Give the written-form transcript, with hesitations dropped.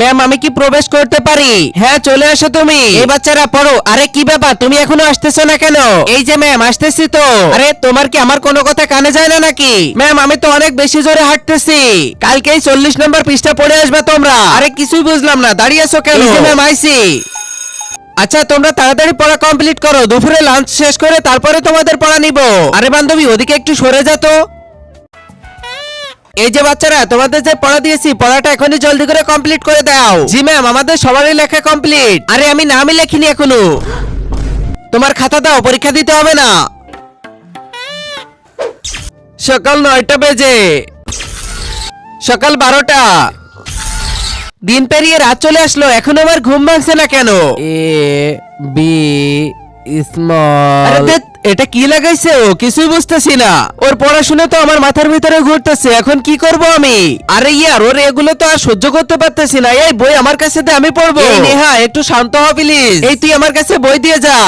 Ma'am আমি কি প্রবেশ করতে পারি? হ্যাঁ চলে আসো তুমি। এই বাচ্চারা পড়ো। আরে কি ব্যাপার তুমি এখনো আসতেছো না কেন? এই যে ম্যাম আসতেছি তো। আরে তোমার কি আমার কোনো কথা কানে যায় না নাকি? ম্যাম আমি তো অনেক বেশি জোরে হাঁটতেছি। কালকেই 40 নম্বর পৃষ্ঠা পড়ে আসবে তোমরা। আরে কিছুই বুঝলাম না, দাঁড়িয়ে আছো কেন? এই যে ম্যাম আইছি। আচ্ছা তোমরা তাড়াতাড়ি পড়া কমপ্লিট করো, দুপুরে লাঞ্চ শেষ করে তারপরে তোমাদের পড়া নিব। আরে বান্ধবী ওদিকে একটু সরে যা তো। এই যে বাচ্চারা তোমাদের যে পড়া দিয়েছি পড়াটা এখনই জলদি করে কমপ্লিট করে দাও। জি ম্যাম আমাদের সবারই লেখা কমপ্লিট। আরে আমি নামই লেখিনি এখনো। তোমার খাতা দাও, পরীক্ষা দিতে হবে না। সকাল 9টা বেজে, সকাল 12টা, দিন পেরিয়ে রাত চলে আসলো, এখন আমার ঘুম ভাঙছে না কেন? A B small. আরে ধ্যাৎ, এটা কি লাগাইছে ও? কিছুই বুঝতেছি না। ওর পড়াশোনা তো আমার মাথার ভিতরে ঘুরতেছে, এখন কি করব আমি? আরে ইয়ার ওর এগুলো তো আর সহ্য করতে পারতেছি না। এই বই আমার কাছে দে, আমি পড়বো। এই নেহা একটু শান্ত হ প্লিজ। এই তুই আমার কাছে বই দিয়ে যা।